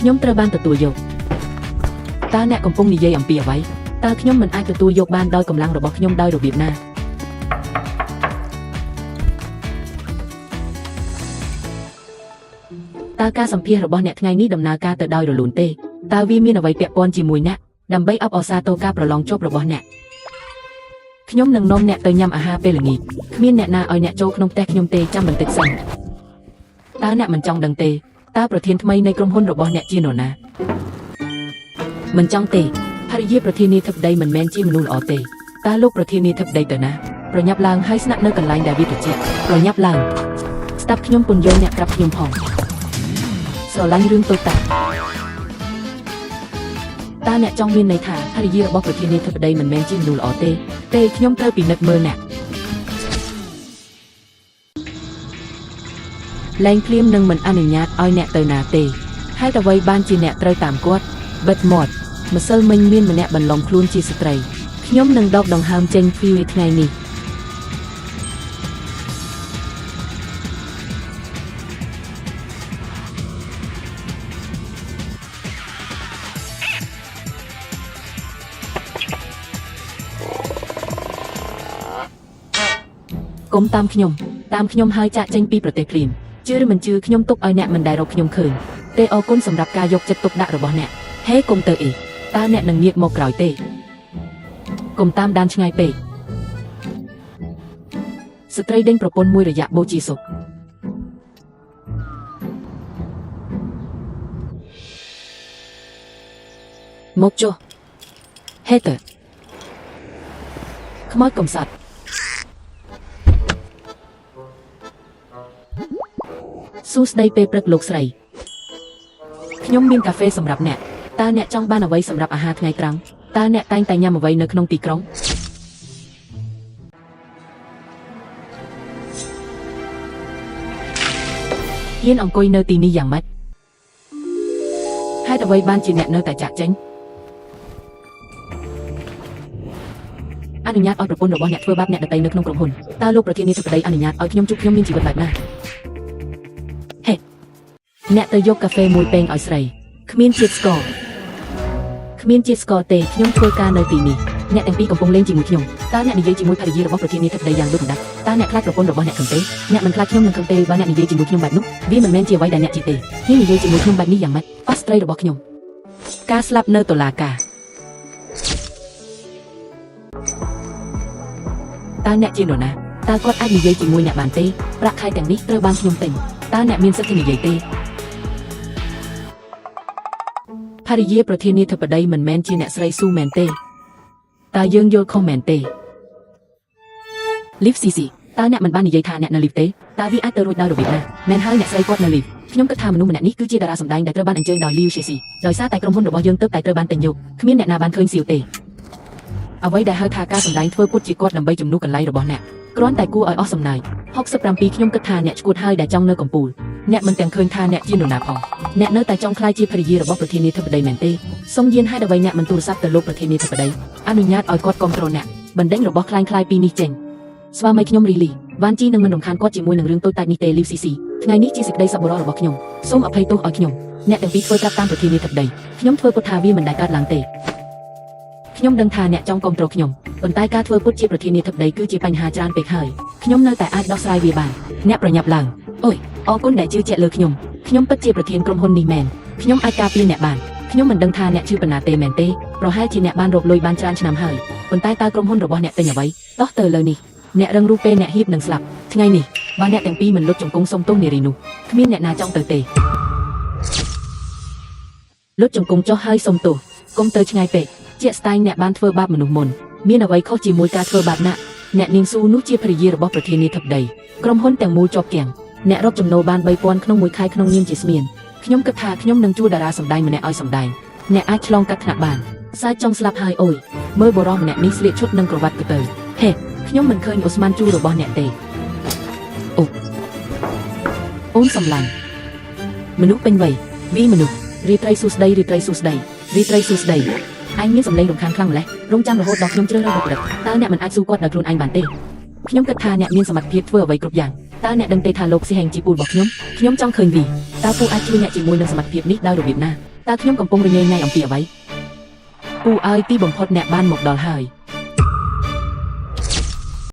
ខ្ញុំត្រូវបានទទួលយកតើអ្នកកំពុងនិយាយអំពីអ្វីតើខ្ញុំមិនអាចទទួលយកបានដោយកម្លាំងរបស់ខ្ញុំដោយរបៀបណាតើការសម្ភាសរបស់អ្នកថ្ងៃនេះដំណើរការទៅដោយរលូនទេតើវាមានអ្វីពាក់ព័ន្ធជាមួយអ្នកដើម្បីអបអរសាទរការប្រឡងជប់របស់អ្នកខ្ញុំនឹងនាំអ្នកទៅញ៉ាំអាហារពេលល្ងាចគ្មានអ្នកណាឲ្យអ្នកចូលក្នុងផ្ទះខ្ញុំទេចាំបន្តិចសិនតើអ្នកមិនចង់ដឹងទេតើប្រធានថ្មីនៃក្រុមហ៊ុនរបស់អ្នកជានរណាមិនចង់ទេភរិយាប្រធានាធិបតីមិនមែនជាមនុស្សល្អទេតើលោកប្រធានាធិបតីទៅណាប្រញាប់ឡើងហើយស្នាក់នៅកន្លែងដែលវាត្រជាក់ប្រញាប់ឡើងស្ដាប់ខ្ញុំពន្យល់អ្នកប្រាប់ខ្ញុំផងស្រឡាញ់រឿងតូចតាចតើអ្នកចង់មានន័យថាភរិយារបស់ប្រធានាធិបតីមិនមែនជាមនុស្សល្អទេខ្ញុំត្រូវពិនិត្យមើលអ្នកលែងភ្លាមនឹងមិនអនុញ្ញាតឲ្យអ្នកទៅណាទេហេតុអ្វីបានជាអ្នកត្រូវតាមគាត់បិទមាត់ម្សិលមិញមានម្នាក់បន្លំខ្លួនជាស្ត្រីខ្ញុំនឹងដកដង្ហើមចេញពីថ្ងៃនេះកុំតាមខ្ញុំហើយចាក់ចេញពីប្រទេសព្រាមជឿឬមិនជឿខ្ញុំទុកឲ្យអ្នកមិនដែលរកខ្ញុំឃើញទេអរគុណសម្រាប់ការយកចិត្តទុកដាក់របស់អ្នកហេកុំទៅអីតើអ្នកនឹងងាកមកក្រោយទេកុំតាមដានឆ្ងាយពេកស្ត្រីដេញប្រពន្ធមួយរយៈបូជាសុខមកចុះហេតើខ្មោចកំសត់សួស្តីពេលព្រឹកលោកស្រីខ្ញុំមានកាហ្វេសម្រាប់អ្នកតើអ្នកចង់បានអ្វីសម្រាប់អាហារថ្ងៃត្រង់តើអ្នកតែងតែញ៉ាំអ្វីនៅក្នុងទីក្រុងហ៊ានអង្គុយនៅទីនេះយ៉ាងម៉េចហេតុអ្វីបានជាអ្នកនៅតែចាក់ចេញអនុញ្ញាតឲ្យប្រពន្ធរបស់អ្នកធ្វើបាបអ្នកដទៃនៅក្នុងក្រុមហ៊ុនតើលោកប្រធានាធិបតីអនុញ្ញាតឲ្យខ្ញុំជួបខ្ញុំមានជីវិតបែបណាអ្នកទៅយកកាហ្វេមួយពេងឲ្យស្រីគ្មានជាតិស្ករទេខ្ញុំធ្វើការនៅទីនេះអ្នកទាំងពីរកំពុងលេងជាមួយខ្ញុំតើអ្នកនិយាយជាមួយភរិយារបស់ប្រធានាធិបតីយ៉ាងដូចម្ដេចតើអ្នកខ្លាចប្រពន្ធរបស់អ្នកខឹងទេអ្នកមិនខ្លាចខ្ញុំនឹងខឹងទេបើអ្នកនិយាយជាមួយខ្ញុំបែបនោះវាមិនមែនជាអ្វីដែលអ្នកជឿទេហ៊ាននិយាយជាមួយខ្ញុំបែបនេះយ៉ាងម៉េចអស់ស្ត្រីរបស់ខ្ញុំការស្លាប់នៅតុលាការតើអ្នកជានរណាតើគាត់អាចនិយាយជាមួយអ្នកបានទេប្រាក់ខែទាំងនេះត្រូវបានខ្ញុំទិញតើអ្នកមានសិទ្ធិនិយាយទេភរិយាប្រធានាធិបតីមិនមែនជាអ្នកស្រីស៊ូមែនទេតើយើងយល់ខុសមែនទេលីវស៊ីស៊ីតើអ្នកមិនបាននិយាយថាអ្នកនៅលីវទេតើវាអាចទៅរួចដោយរបៀបណាមែនហើយអ្នកស្រីគាត់នៅលីវខ្ញុំគិតថាមនុស្សម្នាក់នេះគឺជាតារាសម្ដែងដែលត្រូវបានអញ្ជើញដោយលីវស៊ីស៊ីដោយសារតែក្រុមហ៊ុនរបស់យើងទើបតែត្រូវបានទិញយកគ្មានអ្នកណាបានឃើញសៀវទេអ្វីដែលហៅថាការសម្ដែងធ្វើពុតជាគាត់ដើម្បីជំនួសកន្លែងរបស់អ្នកគ្រាន់តែគួរឲ្យអស់សំណើច67ខ្ញុំគិតថាអ្នកឈួតហើយដែលចង់នៅកំពូលអ្នកមិនទាំងឃើញថាអ្នកជានរណាផងអ្នកនៅតែចង់ក្លាយជាភរិយារបស់ប្រធានាធិបតីមែនទេសូមយានហេតុអ្វីអ្នកមិនទូរស័ព្ទទៅលោកប្រធានាធិបតីអនុញ្ញាតឲ្យគាត់គ្រប់គ្រងអ្នកបណ្ដេញរបស់ខ្លាំងខ្លាយពីនេះចេញស្វាមីខ្ញុំរីលីវ៉ាន់ជីនឹងមិនរំខានគាត់ជាមួយនឹងរឿងតូចតាចនេះទេលីវស៊ីស៊ីថ្ងៃនេះជាសេចក្តីសប្បុរសរបស់ខ្ញុំសូមអភ័យទោសឲ្យខ្ញុំអ្នកទាំងពីរធ្វើត្រាប់តាមប្រធានាធិបតីខ្ញុំធ្វើពុតថាវាមិនដែលកើតឡើងទេខ្ញុំដឹងថាអ្នកចង់គ្រប់គ្រងខ្ញុំប៉ុន្តែការធ្វើពុតជាប្រធានាធិបតីគឺជាបញ្ហាច្រើនពេកហើយខ្ញុំនៅតែអាចដោះស្រាយវាបានអ្នកប្រញាប់ឡើងអូយអរគុណដែលជឿជាក់លើខ្ញុំពិតជាប្រធានក្រុមហ៊ុននេះមែនខ្ញុំអាចការពារអ្នកបានខ្ញុំមិនដឹងថាអ្នកជឿប៉ុណ្ណាទេមែនទេប្រហែលជាអ្នកបានរកលុយបានច្រើនឆ្នាំហើយប៉ុន្តែតើក្រុមហ៊ុនរបស់អ្នកទិញអ្វីដោះទៅលើនេះអ្នករឹងរូសពេលអ្នកហៀបនឹងស្លាប់ថ្ងៃនេះបើអ្នកទាំងពីរមិនលុតជង្គង់សុំទោសនារីនោះគ្មានអ្នកណាចង់ទៅទេលុតជង្គង់ចុះហើយសុំទោសកុំទៅឆ្ងាយពេកជាក់ស្ដែងអ្នកបានធ្វើបាបមនុស្សមុនមានអ្វីខុសជាមួយការធ្វើបាបអ្នកនាងស៊ូនោះជាភរិយារបស់ប្រធានាធិបតីក្រុមហ៊ុនទាំងមូលជាប់គាំងអ្នករកចំណូលបាន3000ក្នុងមួយខែក្នុងនាមជាស្មៀនខ្ញុំគិតថាខ្ញុំនឹងជួតារាសម្ដែងម្នាក់ឲ្យសម្ដែងអ្នកអាចឆ្លងកាត់ថ្នាក់បានសាយចង់ស្លាប់ហើយអូយមើលបរិសម្នាក់នេះស្លៀកឈុតនឹងក្រវ៉ាត់ទៅហេខ្ញុំមិនឃើញអូស្មានជូរបស់អ្នកទេអូនសំឡាញ់មនុស្សពេញវ័យវីមនុស្សរីត្រីសួស្ដីឯងមានសម្លេងរំខានខ្លាំងម្ល៉េះរងចាំរហូតដល់ខ្ញុំជ្រើសរើសបុគ្គលិកតើអ្នកមិនអាចស៊ូគាត់ដោយខ្លួនឯងបានទេខ្ញុំគិតថាអ្នកមានសមត្ថភាពធ្វើអ្វីគ្រប់យ៉ាងតើអ្នកដឹងទេថាលោកស៊ីហេងជាពូរបស់ខ្ញុំចង់ឃើញវីតើពូអាចជួយអ្នកជាមួយនឹងសមត្ថភាពនេះដោយរបៀបណា តើខ្ញុំកំពុងរញ៉េរញ៉ៃអំពីអ្វីពូអើយទីបំផុតអ្នកបានមកដល់ហើយ